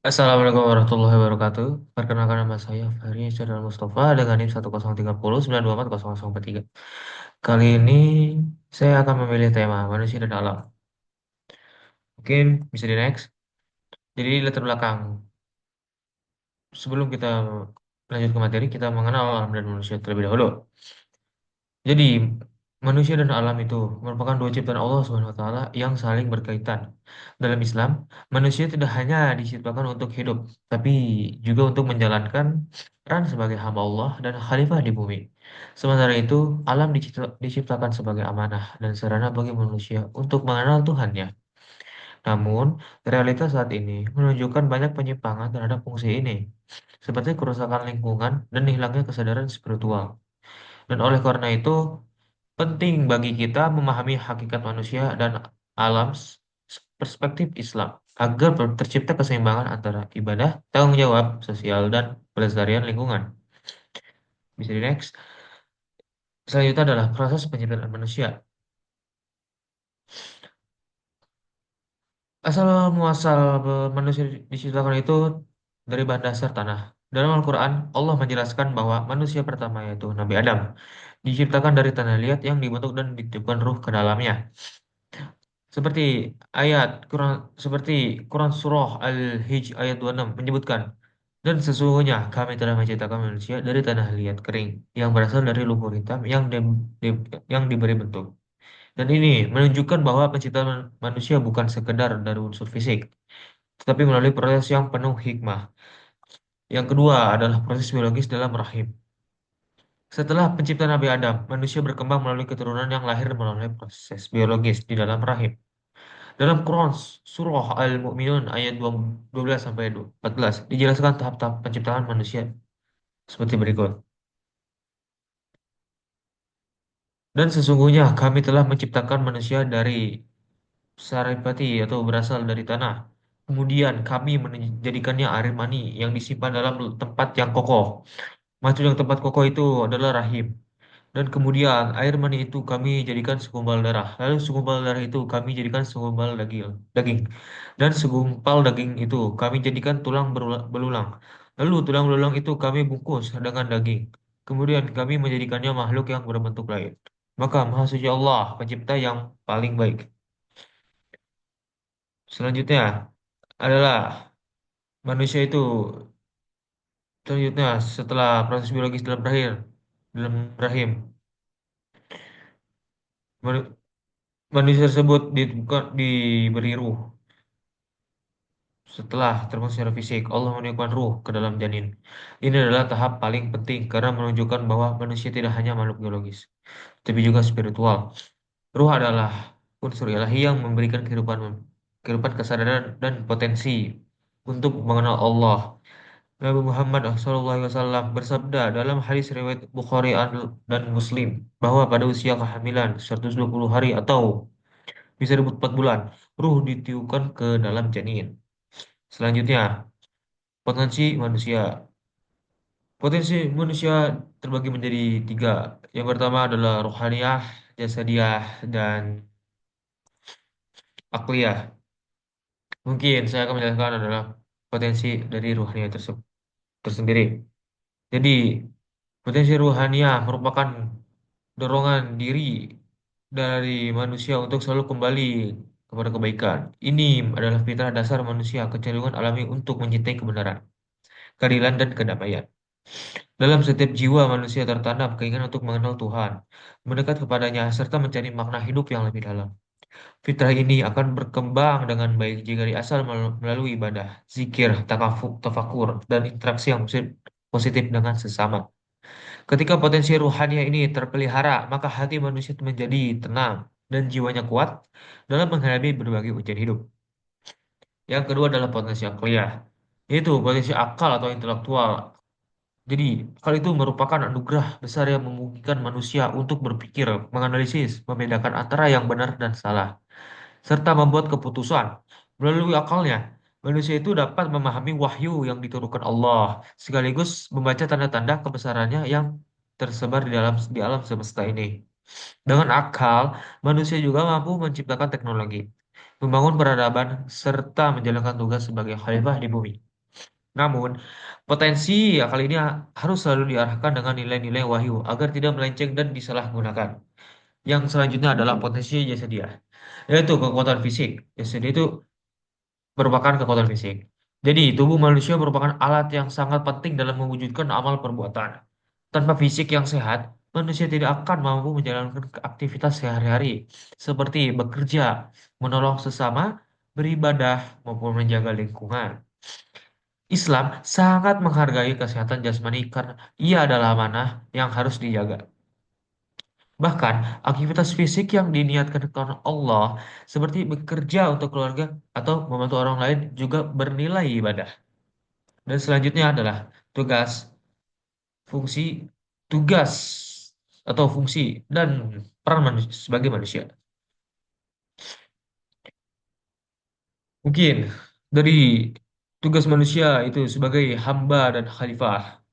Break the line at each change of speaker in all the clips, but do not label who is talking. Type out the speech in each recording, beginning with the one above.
Assalamualaikum warahmatullahi wabarakatuh. Perkenalkan nama saya Fahri Syadal Mustafa dengan NIM 10309240043. Kali ini saya akan memilih tema manusia dan alam. Mungkin bisa di next. Jadi latar belakang. Sebelum kita lanjut ke materi, kita mengenal alam dan manusia terlebih dahulu. Jadi, manusia dan alam itu merupakan dua ciptaan Allah Subhanahu wa taala yang saling berkaitan. Dalam Islam, manusia tidak hanya diciptakan untuk hidup, tapi juga untuk menjalankan peran sebagai hamba Allah dan khalifah di bumi. Sementara itu, alam diciptakan sebagai amanah dan sarana bagi manusia untuk mengenal Tuhannya. Namun, realitas saat ini menunjukkan banyak penyimpangan terhadap fungsi ini, seperti kerusakan lingkungan dan hilangnya kesadaran spiritual. Dan oleh karena itu, penting bagi kita memahami hakikat manusia dan alam perspektif Islam agar tercipta keseimbangan antara ibadah, tanggung jawab sosial, dan pelestarian lingkungan. Bisa di next. Selanjutnya adalah proses penciptaan manusia. Asal muasal manusia diciptakan itu dari bahan dasar tanah. Dalam Al-Quran, Allah menjelaskan bahwa manusia pertama yaitu Nabi Adam diciptakan dari tanah liat yang dibentuk dan ditiupkan ruh ke dalamnya. Seperti seperti Quran Surah Al-Hijj ayat 26 menyebutkan, dan sesungguhnya kami telah menciptakan manusia dari tanah liat kering yang berasal dari lumpur hitam yang diberi bentuk. Dan ini menunjukkan bahwa penciptaan manusia bukan sekedar dari unsur fisik, tetapi melalui proses yang penuh hikmah. Yang kedua adalah proses biologis dalam rahim. Setelah penciptaan Nabi Adam, manusia berkembang melalui keturunan yang lahir melalui proses biologis di dalam rahim. Dalam Quran Surah Al-Mu'minun ayat 12 sampai 14 dijelaskan tahap-tahap penciptaan manusia seperti berikut. Dan sesungguhnya kami telah menciptakan manusia dari saripati atau berasal dari tanah. Kemudian kami menjadikannya air mani yang disimpan dalam tempat yang kokoh. Maksud yang tempat kokoh itu adalah rahim. Dan kemudian air mani itu kami jadikan segumpal darah. Lalu segumpal darah itu kami jadikan segumpal daging. Dan segumpal daging itu kami jadikan tulang belulang. Lalu tulang belulang itu kami bungkus dengan daging. Kemudian kami menjadikannya makhluk yang berbentuk lain. Maka Maha Suci Allah, pencipta yang paling baik. Selanjutnya adalah manusia itu selanjutnya setelah proses biologis dalam rahim. Manu- Manusia tersebut diberi ruh. Setelah terbang secara fisik, Allah meniupkan ruh ke dalam janin. Ini adalah tahap paling penting karena menunjukkan bahwa manusia tidak hanya makhluk biologis, tapi juga spiritual. Ruh adalah unsur ilahi yang memberikan kehidupan kesadaran dan potensi untuk mengenal Allah. Nabi Muhammad SAW bersabda dalam hadis riwayat Bukhari dan Muslim bahwa pada usia kehamilan 120 hari atau bisa disebut 4 bulan, ruh ditiupkan ke dalam janin. Selanjutnya, potensi manusia. Potensi manusia terbagi menjadi tiga. Yang pertama adalah rohaniah, jasadiah, dan akliyah. Mungkin saya akan menjelaskan adalah potensi dari rohaniah tersendiri. Jadi, potensi rohaniah merupakan dorongan diri dari manusia untuk selalu kembali kepada kebaikan. Ini adalah fitrah dasar manusia, kecenderungan alami untuk mencintai kebenaran, keadilan, dan kedamaian. Dalam setiap jiwa manusia tertanam keinginan untuk mengenal Tuhan, mendekat kepadanya, serta mencari makna hidup yang lebih dalam. Fitrah ini akan berkembang dengan baik jika diasah melalui ibadah, zikir, tafakur, dan interaksi yang positif dengan sesama. Ketika potensi ruhania ini terpelihara, maka hati manusia menjadi tenang dan jiwanya kuat dalam menghadapi berbagai ujian hidup. Yang kedua adalah potensi akliyah, yaitu potensi akal atau intelektual. Jadi, hal itu merupakan anugerah besar yang memungkinkan manusia untuk berpikir, menganalisis, membedakan antara yang benar dan salah, serta membuat keputusan. Melalui akalnya, manusia itu dapat memahami wahyu yang diturunkan Allah, sekaligus membaca tanda-tanda kebesarannya yang tersebar di alam semesta ini. Dengan akal, manusia juga mampu menciptakan teknologi, membangun peradaban, serta menjalankan tugas sebagai khalifah di bumi. Namun, potensi akal ini harus selalu diarahkan dengan nilai-nilai wahyu agar tidak melenceng dan disalahgunakan. Yang selanjutnya adalah potensi jasadiah, yaitu kekuatan fisik. Jadi itu merupakan kekuatan fisik. Jadi, tubuh manusia merupakan alat yang sangat penting dalam mewujudkan amal perbuatan. Tanpa fisik yang sehat, manusia tidak akan mampu menjalankan aktivitas sehari-hari, seperti bekerja, menolong sesama, beribadah, maupun menjaga lingkungan. Islam sangat menghargai kesehatan jasmani karena ia adalah amanah yang harus dijaga. Bahkan, aktivitas fisik yang diniatkan karena Allah, seperti bekerja untuk keluarga atau membantu orang lain, juga bernilai ibadah. Dan selanjutnya adalah tugas, fungsi, tugas atau fungsi dan peran manusia sebagai manusia. Mungkin dari tugas manusia itu sebagai hamba dan khalifah.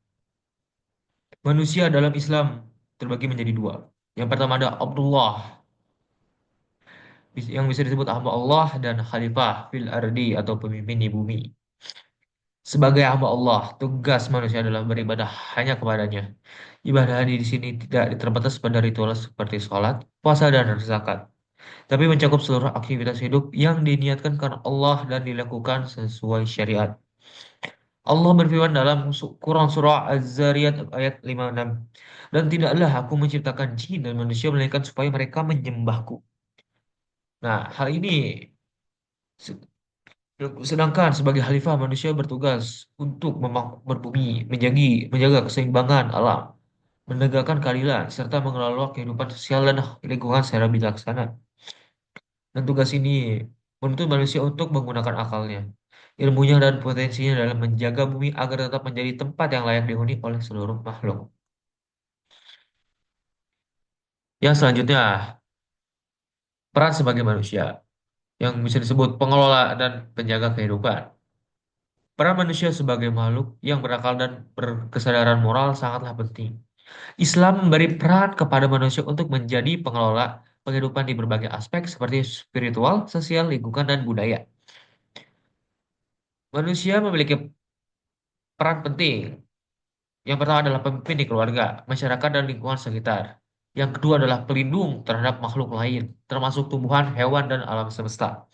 Manusia dalam Islam terbagi menjadi dua. Yang pertama ada Abdullah, yang bisa disebut hamba Allah, dan khalifah fil ardi atau pemimpin di bumi. Sebagai hamba Allah, tugas manusia adalah beribadah hanya kepadanya. Ibadah di sini tidak terbatas pada ritual seperti sholat, puasa, dan zakat, tapi mencakup seluruh aktivitas hidup yang diniatkan karena Allah dan dilakukan sesuai syariat. Allah berfirman dalam Quran surah Az-Zariyat ayat 56, dan tidaklah aku menciptakan jin dan manusia melainkan supaya mereka menyembahku. Nah, hal ini se- sedangkan sebagai khalifah manusia bertugas untuk berbumi, menjaga keseimbangan alam, menegakkan keadilan, serta mengelola kehidupan sosial dan lingkungan secara bijaksana. Dan tugas ini menuntut manusia untuk menggunakan akalnya, ilmunya, dan potensinya dalam menjaga bumi agar tetap menjadi tempat yang layak dihuni oleh seluruh makhluk. Yang selanjutnya, peran sebagai manusia, yang bisa disebut pengelola dan penjaga kehidupan. Peran manusia sebagai makhluk yang berakal dan berkesadaran moral sangatlah penting. Islam memberi peran kepada manusia untuk menjadi pengelola kehidupan di berbagai aspek seperti spiritual, sosial, lingkungan, dan budaya. Manusia memiliki peran penting. Yang pertama adalah pemimpin di keluarga, masyarakat, dan lingkungan sekitar. Yang kedua adalah pelindung terhadap makhluk lain, termasuk tumbuhan, hewan, dan alam semesta.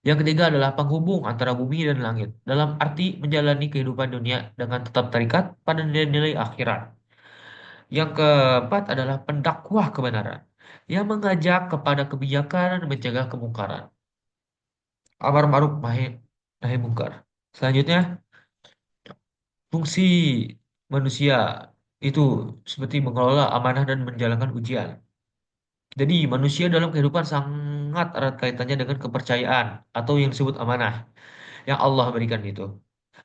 Yang ketiga adalah penghubung antara bumi dan langit, dalam arti menjalani kehidupan dunia dengan tetap terikat pada nilai-nilai akhirat. Yang keempat adalah pendakwah kebenaran, yang mengajak kepada kebijakan dan mencegah kemungkaran. Amar ma'ruf nahi mungkar. Selanjutnya, fungsi manusia itu seperti mengelola amanah dan menjalankan ujian. Jadi, manusia dalam kehidupan sangat erat kaitannya dengan kepercayaan atau yang disebut amanah yang Allah berikan itu.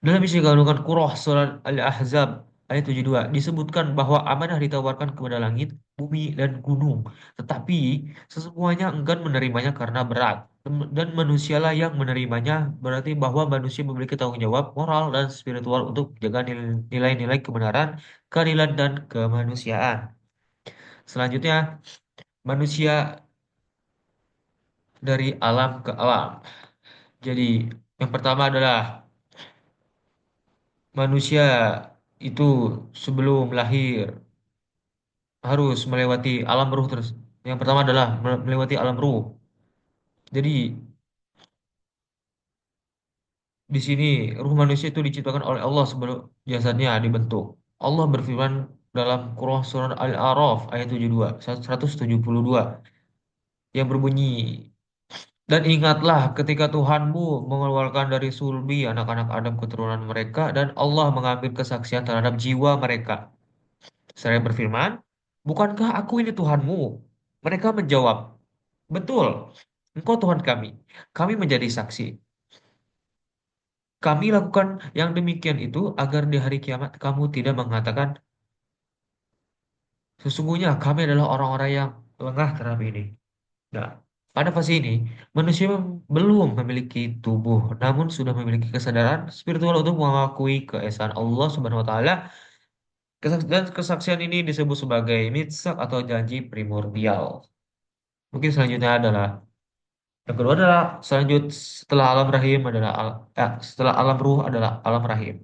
Dalam isi kandungan Qur'an surat Al-Ahzab ayat 72 disebutkan bahwa amanah ditawarkan kepada langit, bumi, dan gunung. Tetapi sesemuanya enggan menerimanya karena berat. Dan manusialah yang menerimanya, berarti bahwa manusia memiliki tanggung jawab moral dan spiritual untuk menjaga nilai-nilai kebenaran, keadilan, dan kemanusiaan. Selanjutnya, manusia dari alam ke alam. Jadi, yang pertama adalah manusia itu sebelum lahir harus melewati alam ruh terus. Yang pertama adalah melewati alam ruh. Jadi di sini ruh manusia itu diciptakan oleh Allah sebelum jasadnya dibentuk. Allah berfirman dalam Quran surah Al-A'raf ayat 72, 172 yang berbunyi, dan ingatlah ketika Tuhanmu mengeluarkan dari sulbi anak-anak Adam keturunan mereka dan Allah mengambil kesaksian terhadap jiwa mereka. Saya berfirman, bukankah aku ini Tuhanmu? Mereka menjawab, betul, engkau Tuhan kami. Kami menjadi saksi. Kami lakukan yang demikian itu agar di hari kiamat kamu tidak mengatakan, sesungguhnya kami adalah orang-orang yang lengah terhadap ini. Nah, pada fase ini, manusia belum memiliki tubuh, namun sudah memiliki kesadaran spiritual untuk mengakui keesaan Allah Subhanahu wa taala. Dan kesaksian ini disebut sebagai mitsak atau janji primordial. Mungkin selanjutnya adalah Yang kedua adalah setelah alam rahim adalah setelah alam ruh adalah alam rahim.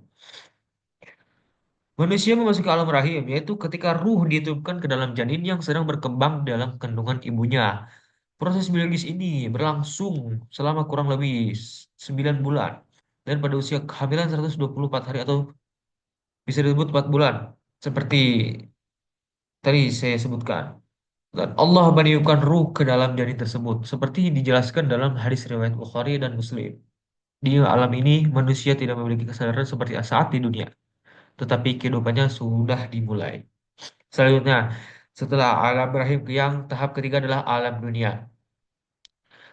Manusia memasuki alam rahim, yaitu ketika ruh ditiupkan ke dalam janin yang sedang berkembang dalam kandungan ibunya. Proses biologis ini berlangsung selama kurang lebih 9 bulan. Dan pada usia kehamilan 124 hari atau bisa disebut 4 bulan. Seperti tadi saya sebutkan. Dan Allah meniupkan ruh ke dalam janin tersebut. Seperti dijelaskan dalam hadis riwayat Bukhari dan Muslim. Di alam ini manusia tidak memiliki kesadaran seperti saat di dunia. Tetapi kehidupannya sudah dimulai. Selanjutnya, setelah alam rahim yang tahap ketiga adalah alam dunia.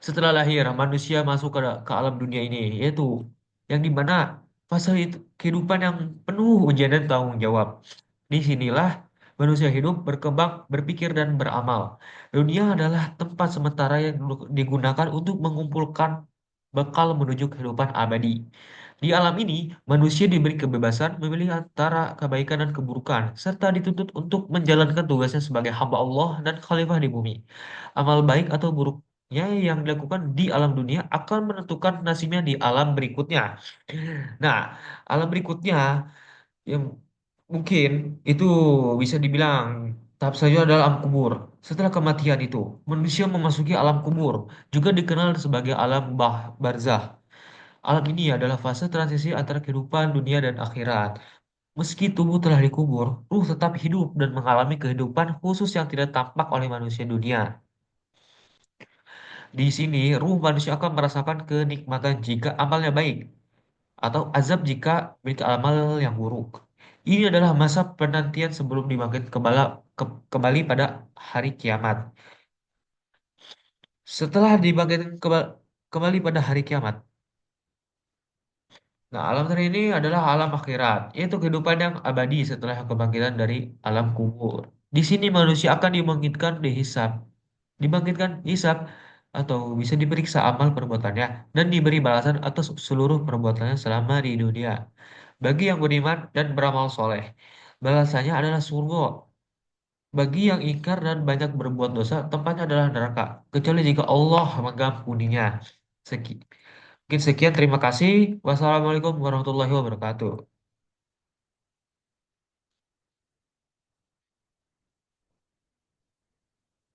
Setelah lahir, manusia masuk ke alam dunia ini, yaitu yang dimana fase itu kehidupan yang penuh ujian dan tanggung jawab. Di sinilah manusia hidup, berkembang, berpikir, dan beramal. Dunia adalah tempat sementara yang digunakan untuk mengumpulkan bekal menuju kehidupan abadi. Di alam ini, manusia diberi kebebasan memilih antara kebaikan dan keburukan, serta dituntut untuk menjalankan tugasnya sebagai hamba Allah dan khalifah di bumi. Amal baik atau buruknya yang dilakukan di alam dunia akan menentukan nasibnya di alam berikutnya. Nah, alam berikutnya yang mungkin itu bisa dibilang tahap selanjutnya adalah alam kubur. Setelah kematian itu, manusia memasuki alam kubur, juga dikenal sebagai alam barzah. Alam ini adalah fase transisi antara kehidupan dunia dan akhirat. Meski tubuh telah dikubur, ruh tetap hidup dan mengalami kehidupan khusus yang tidak tampak oleh manusia dunia. Di sini, ruh manusia akan merasakan kenikmatan jika amalnya baik, atau azab jika memiliki amal yang buruk. Ini adalah masa penantian sebelum dibangkit kembali pada hari kiamat. Setelah dibangkitkan kembali pada hari kiamat, nah, alam terakhir ini adalah alam akhirat, yaitu kehidupan yang abadi setelah kebangkitan dari alam kubur. Di sini manusia akan dibangkitkan hisab atau bisa diperiksa amal perbuatannya dan diberi balasan atas seluruh perbuatannya selama di dunia. Bagi yang beriman dan beramal soleh, balasannya adalah surga. Bagi yang ingkar dan banyak berbuat dosa, tempatnya adalah neraka, kecuali jika Allah mengampuninya. Mungkin sekian, terima kasih. Wassalamualaikum warahmatullahi wabarakatuh.